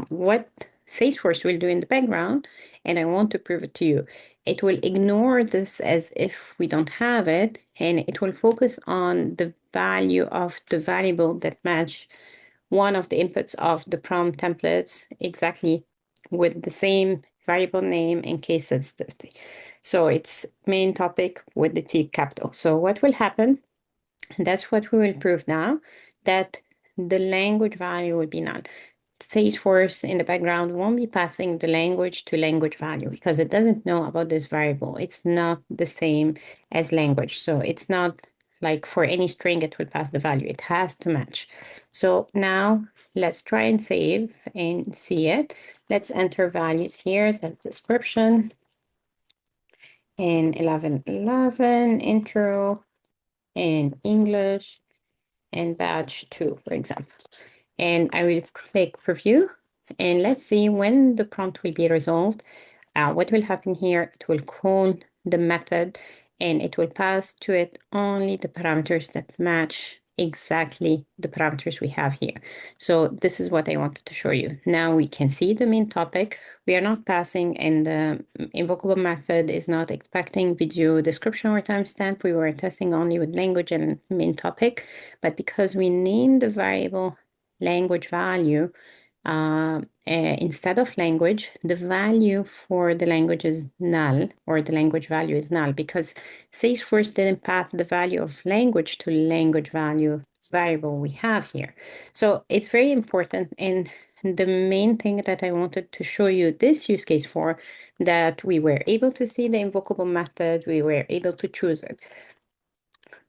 what Salesforce will do in the background, and I want to prove it to you, it will ignore this as if we don't have it, and it will focus on the value of the variable that match one of the inputs of the prompt templates exactly with the same variable name and case sensitivity. So it's main topic with the T capital. So what will happen, and that's what we will prove now, that the language value will be null. Salesforce in the background won't be passing the language to language value because it doesn't know about this variable. It's not the same as language. So it's not like for any string, it will pass the value. It has to match. So now let's try and save and see it. Let's enter values here. That's description and 1111 intro and English and batch 2, for example. And I will click preview and let's see when the prompt will be resolved. What will happen here? It will call the method and it will pass to it only the parameters that match exactly the parameters we have here. So this is what I wanted to show you. Now we can see the main topic. We are not passing, and the invocable method is not expecting video description or timestamp. We were testing only with language and main topic, but because we named the variable language value, instead of language, the value for the language is null, or the language value is null, because Salesforce didn't pass the value of language to language value variable we have here. So it's very important. And the main thing that I wanted to show you this use case for, that we were able to see the invocable method, we were able to choose it.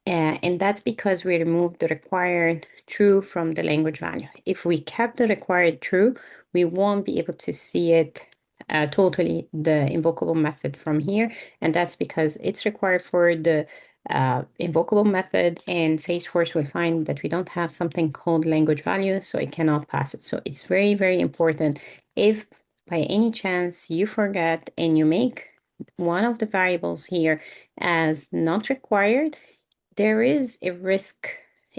And that's because we removed the required true from the language value. If we kept the required true, we won't be able to see it totally, the invocable method from here. And that's because it's required for the invocable method, and Salesforce will find that we don't have something called language value, so it cannot pass it. So it's very, very important. If by any chance you forget and you make one of the variables here as not required, there is a risk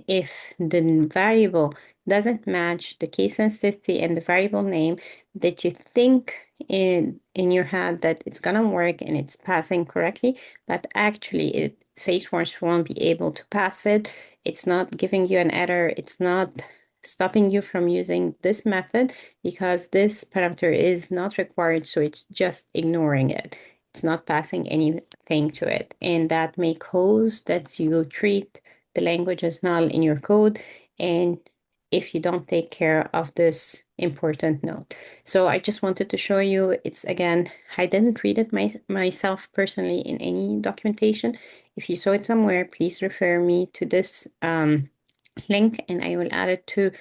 if the variable doesn't match the case sensitivity and the variable name, that you think in your head that it's gonna work and it's passing correctly, but actually Salesforce won't be able to pass it. It's not giving you an error. It's not stopping you from using this method because this parameter is not required, so it's just ignoring it. It's not passing anything to it. And that may cause that you treat the language as null in your code, and if you don't take care of this important note. So I just wanted to show you, it's again, I didn't read it myself personally in any documentation. If you saw it somewhere, please refer me to this link and I will add it to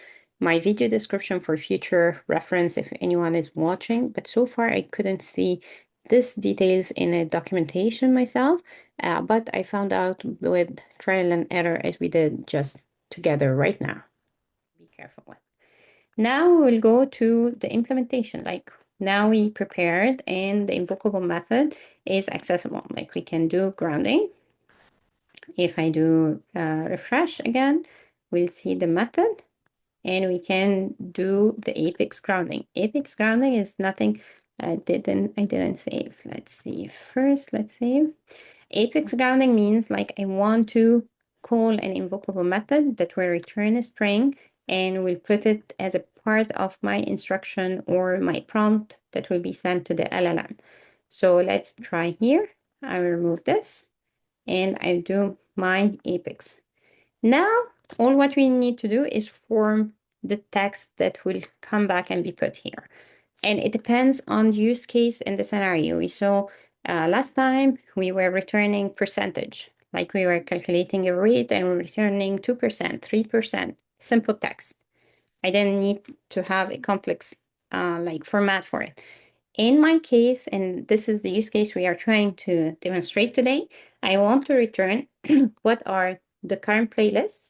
my video description for future reference if anyone is watching. But so far I couldn't see this details in a documentation myself, but I found out with trial and error as we did just together right now. Be careful with. Now we'll go to the implementation. Like now we prepared and the invocable method is accessible. Like we can do grounding. If I do refresh again, we'll see the method. And we can do the apex grounding. Apex grounding is nothing. I didn't save. Let's see. First, let's save. Apex grounding means like I want to call an invocable method that will return a string and will put it as a part of my instruction or my prompt that will be sent to the LLM. So let's try here. I will remove this and I do my apex. Now, all what we need to do is form the text that will come back and be put here. And it depends on the use case and the scenario. We saw last time we were returning percentage, like we were calculating a rate and returning 2%, 3%, simple text. I didn't need to have a complex like format for it. In my case, and this is the use case we are trying to demonstrate today, I want to return what are the current playlists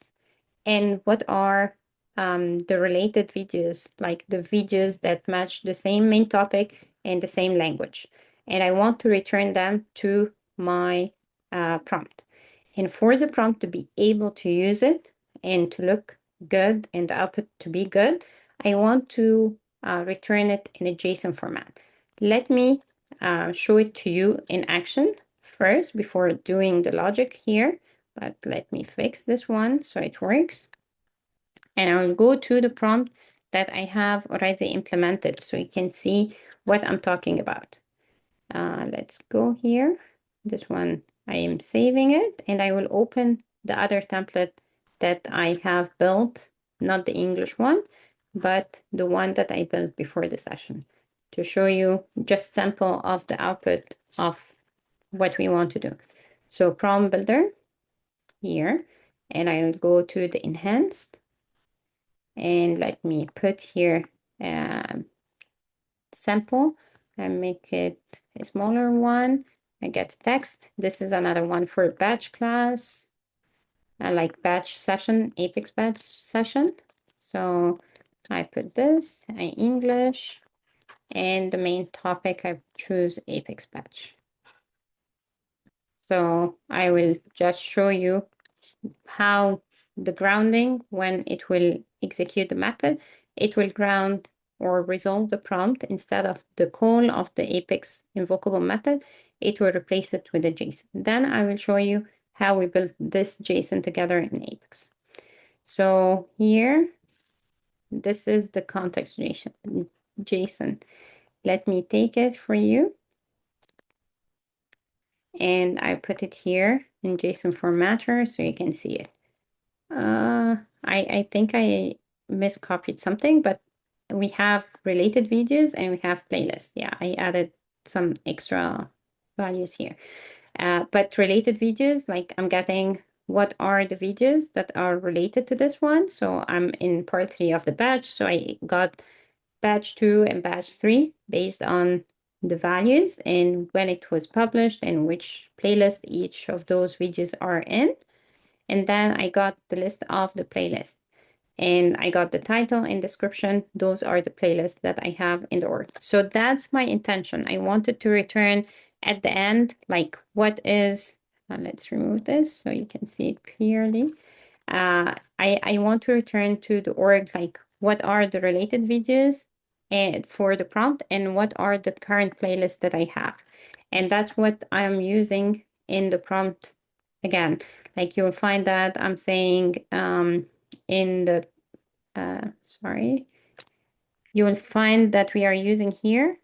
and what are the related videos, like the videos that match the same main topic and the same language. And I want to return them to my prompt. And for the prompt to be able to use it and to look good and the output to be good, I want to return it in a JSON format. Let me show it to you in action first before doing the logic here. But let me fix this one so it works. And I'll go to the prompt that I have already implemented so you can see what I'm talking about. Let's go here. This one, I am saving it and I will open the other template that I have built not the English one, but the one that I built before the session to show you just sample of the output of what we want to do. So prompt builder here, and I'll go to the enhanced, and let me put here sample and make it a smaller one. I get text. This is another one for batch class. I like batch session, Apex batch session. So I put this, English, and the main topic I choose Apex batch. So I will just show you how the grounding, when it will execute the method, it will ground or resolve the prompt instead of the call of the Apex invocable method, it will replace it with a JSON. Then I will show you how we build this JSON together in Apex. So here, this is the context JSON. Let me take it for you. And I put it here in JSON formatter so you can see it. I think I miscopied something, but we have related videos and we have playlists. Yeah, I added some extra values here. But related videos, like I'm getting what are the videos that are related to this one. So I'm in part 3 of the batch. So I got batch 2 and batch 3 based on the values and when it was published and which playlist each of those videos are in. And then I got the list of the playlist. And I got the title and description. Those are the playlists that I have in the org. So that's my intention. I wanted to return at the end, like what is, let's remove this so you can see it clearly. I want to return to the org, like what are the related videos and for the prompt and what are the current playlists that I have. And that's what I'm using in the prompt. Again, like you'll find that I'm saying in the, sorry, you will find that we are using here.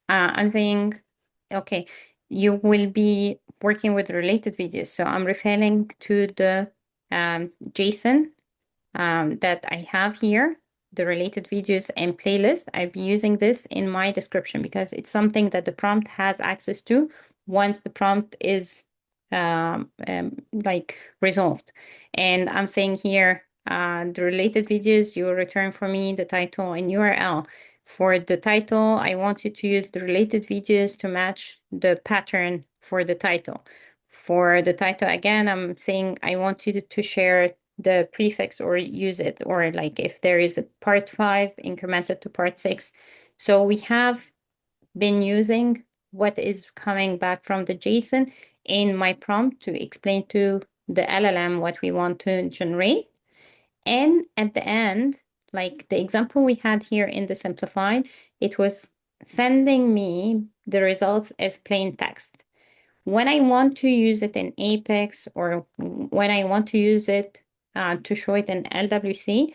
I'm saying, okay, you will be working with related videos. So I'm referring to the JSON that I have here, the related videos and playlist. I'm using this in my description because it's something that the prompt has access to once the prompt is like resolved. And I'm saying here, the related videos, you will return for me the title and URL. For the title, I want you to use the related videos to match the pattern for the title. For the title, again, I'm saying I want you to share the prefix or use it, or like if there is a part 5 incremented to part 6. So we have been using what is coming back from the JSON in my prompt to explain to the LLM what we want to generate. And at the end, like the example we had here in the simplified, it was sending me the results as plain text. When I want to use it in Apex or when I want to use it to show it in LWC,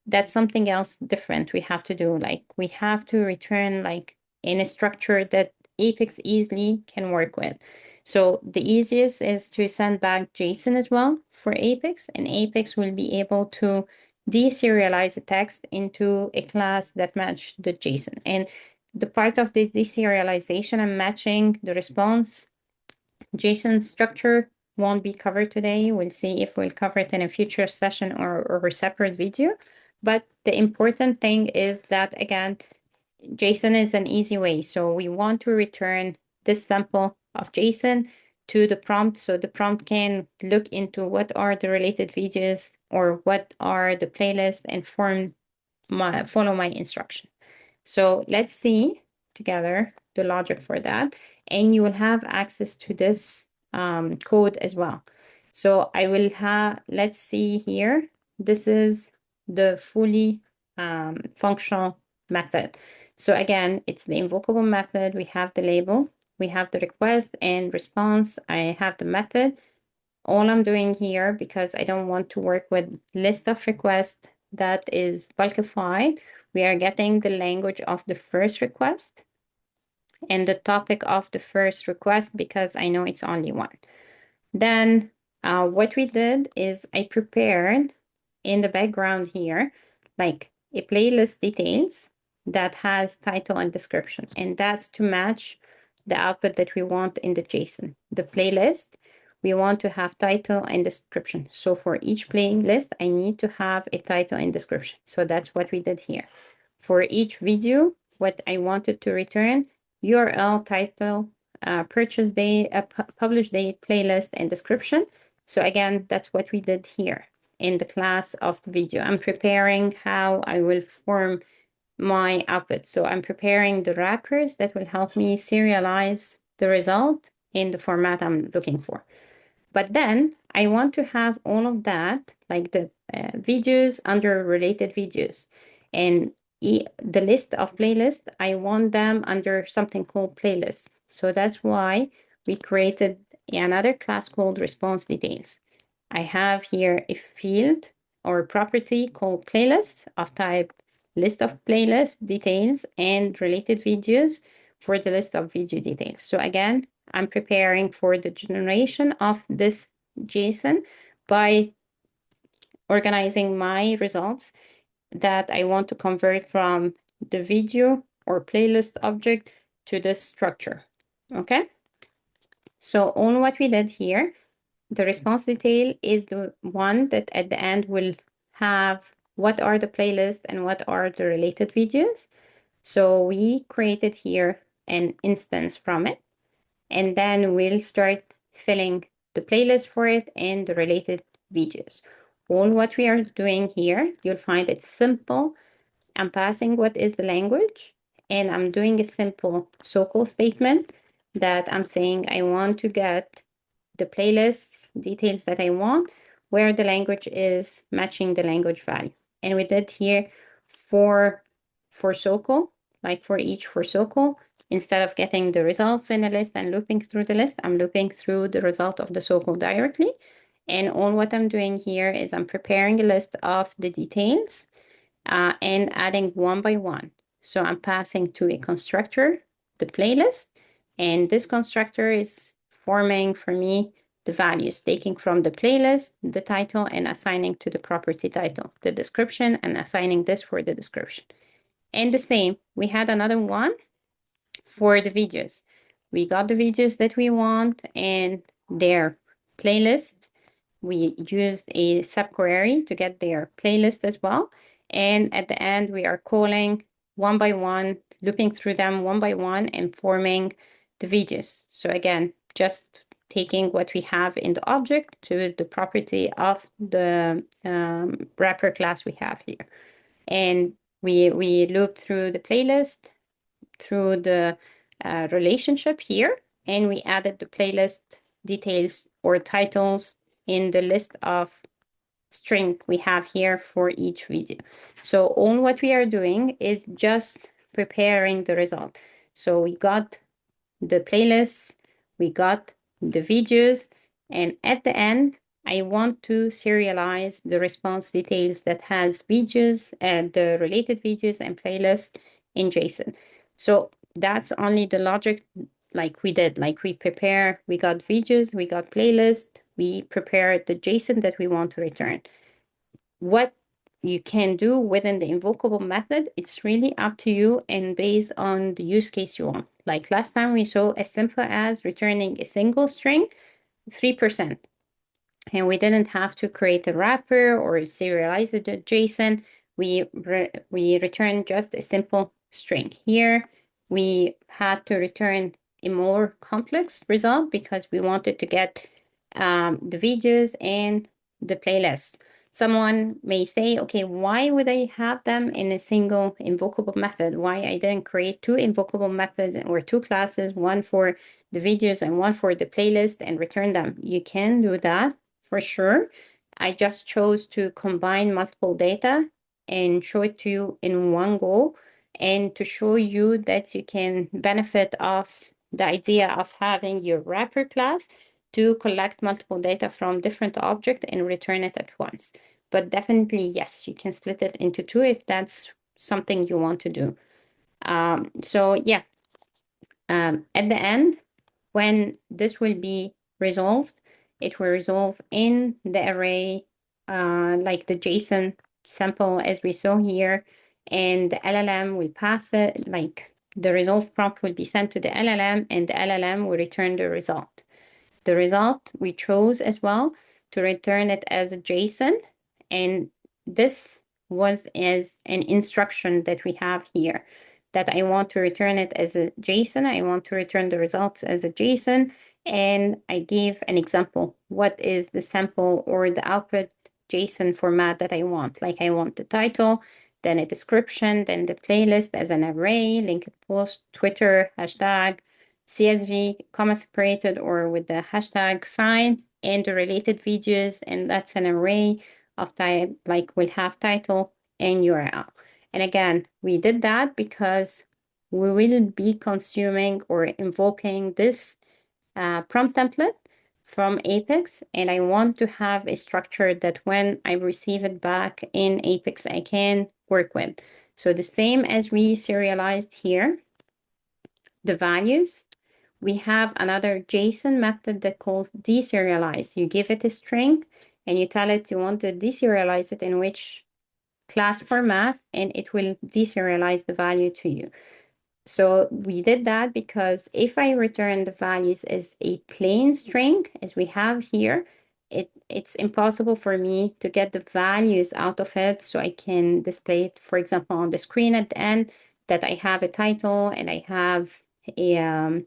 that's something else different we have to do. Like we have to return like in a structure that Apex easily can work with. So the easiest is to send back JSON as well for Apex, and Apex will be able to deserialize the text into a class that match the JSON. And the part of the deserialization and matching the response JSON structure won't be covered today. We'll see if we'll cover it in a future session or a separate video. But the important thing is that, again, JSON is an easy way. So we want to return this sample of JSON to the prompt so the prompt can look into what are the related videos or what are the playlists and follow my instruction. So let's see together the logic for that, and you will have access to this code as well. So I will have, let's see here, this is the fully functional method. So again, it's the invocable method. We have the label, we have the request and response. I have the method. All I'm doing here, because I don't want to work with list of requests that is bulkified, we are getting the language of the first request and the topic of the first request because I know it's only one. Then what we did is I prepared in the background here, like a playlist details that has title and description, and that's to match the output that we want in the JSON. The playlist, we want to have title and description. So for each playlist, I need to have a title and description. So that's what we did here. For each video, what I wanted to return, URL, title, purchase date, publish date, playlist, and description. So again, that's what we did here in the class of the video. I'm preparing how I will form my output. So I'm preparing the wrappers that will help me serialize the result in the format I'm looking for. But then I want to have all of that, like the videos under related videos. And the list of playlists, I want them under something called playlists. So that's why we created another class called response details. I have here a field or property called playlist of type list of playlist details and related videos for the list of video details. So again, I'm preparing for the generation of this JSON by organizing my results that I want to convert from the video or playlist object to this structure. Okay. So on what we did here, the response detail is the one that at the end will have what are the playlists and what are the related videos. So we created here an instance from it, and then we'll start filling the playlist for it and the related videos. All what we are doing here, you'll find it's simple. I'm passing what is the language, and I'm doing a simple so-called statement that I'm saying I want to get the playlist details that I want, where the language is matching the language value. And we did here for SOCO, like for each for SOCO, instead of getting the results in a list and looping through the list, I'm looping through the result of the SOCO directly. And all what I'm doing here is I'm preparing a list of the details and adding one by one. So I'm passing to a constructor the playlist, and this constructor is forming for me the values, taking from the playlist, the title, and assigning to the property title, the description, and assigning this for the description. And the same, we had another one for the videos. We got the videos that we want and their playlist. We used a subquery to get their playlist as well. And at the end, we are calling one by one, looping through them one by one and forming the videos. So again, just taking what we have in the object to the property of the wrapper class we have here. And we loop through the playlist, through the relationship here, and we added the playlist details or titles in the list of string we have here for each video. So all what we are doing is just preparing the result. So we got the playlists, we got the videos, and at the end, I want to serialize the response details that has videos and the related videos and playlists in JSON. So that's only the logic like we did, like we got videos, we got playlist, we prepared the JSON that we want to return. What you can do within the invocable method, it's really up to you and based on the use case you want. Like last time we saw as simple as returning a single string, 3%. And we didn't have to create a wrapper or serialize the JSON. We returned just a simple string. Here, we had to return a more complex result because we wanted to get the videos and the playlist. Someone may say, okay, why would I have them in a single invocable method? Why I didn't create two invocable methods or two classes, one for the videos and one for the playlist and return them? You can do that for sure. I just chose to combine multiple data and show it to you in one go and to show you that you can benefit of the idea of having your wrapper class to collect multiple data from different objects and return it at once. But definitely, yes, you can split it into two if that's something you want to do. So yeah, at the end, when this will be resolved, it will resolve in the array, like the JSON sample as we saw here, and the LLM will pass it, like the resolve prompt will be sent to the LLM, and the LLM will return the result. The result we chose as well to return it as a JSON, and this was as an instruction that we have here, that I want to return it as a JSON. I want to return the results as a JSON, and I gave an example. What is the sample or the output JSON format that I want? Like I want the title, then a description, then the playlist as an array, linked post, Twitter, hashtag, CSV, comma separated or with the hashtag sign, and the related videos, and that's an array of type, like we'll have title and URL. And again, we did that because we will be consuming or invoking this prompt template from Apex, and I want to have a structure that when I receive it back in Apex, I can work with. So the same as we serialized here, the values, we have another JSON method that calls deserialize. You give it a string and you tell it you want to deserialize it in which class format, and it will deserialize the value to you. So we did that because if I return the values as a plain string, as we have here, it's impossible for me to get the values out of it. So I can display it, for example, on the screen at the end, that I have a title and I have a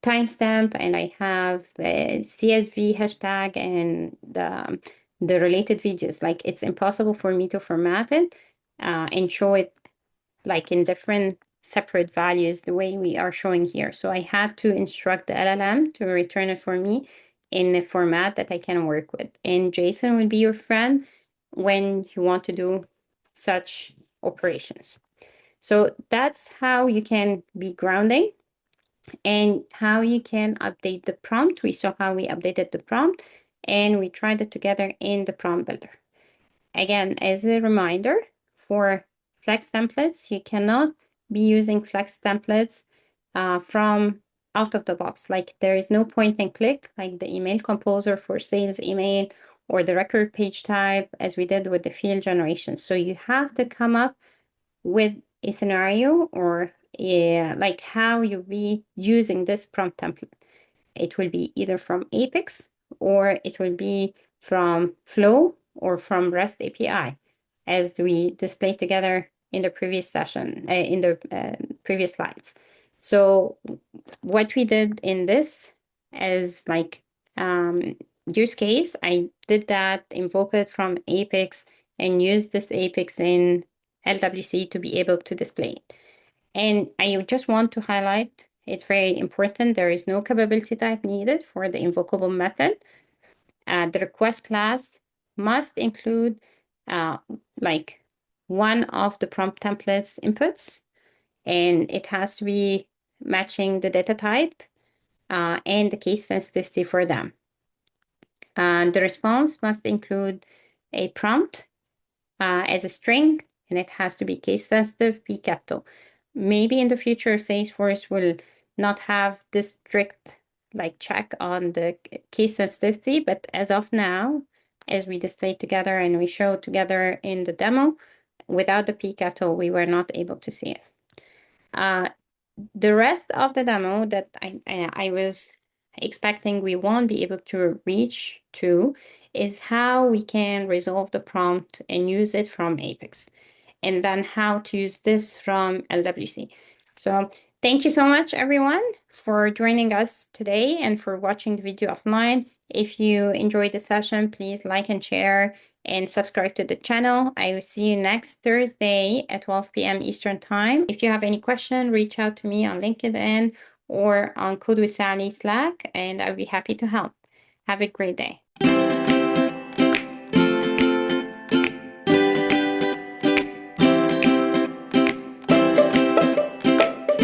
timestamp and I have a CSV hashtag and the related videos. Like it's impossible for me to format it and show it like in different separate values the way we are showing here. So I had to instruct the LLM to return it for me in a format that I can work with. And JSON will be your friend when you want to do such operations. So that's how you can be grounding and how you can update the prompt. We saw how we updated the prompt and we tried it together in the prompt builder. Again, as a reminder, for Flex templates, you cannot be using Flex templates from out of the box. Like there is no point and click, like the email composer for sales email or the record page type, as we did with the field generation. So you have to come up with a scenario or like how you'll be using this prompt template. It will be either from Apex or it will be from Flow or from REST API, as we displayed together in the previous session, in the previous slides. So what we did in this as like use case, I did that, invoke it from Apex and use this Apex in LWC to be able to display it. And I just want to highlight, it's very important, there is no capability type needed for the invocable method. The request class must include like one of the prompt templates inputs, and it has to be matching the data type and the case sensitivity for them. The response must include a prompt as a string, and it has to be case sensitive, P capital. Maybe in the future, Salesforce will not have this strict like check on the case sensitivity, but as of now, as we displayed together and we showed together in the demo, without the P capital, we were not able to see it. The rest of the demo that I was expecting we won't be able to reach to is how we can resolve the prompt and use it from Apex, and then how to use this from LWC. So thank you so much, everyone, for joining us today and for watching the video offline. If you enjoyed the session, please like and share and subscribe to the channel. I will see you next Thursday at 12 p.m. Eastern Time. If you have any question, reach out to me on LinkedIn or on Code with Sally Slack, and I'll be happy to help. Have a great day.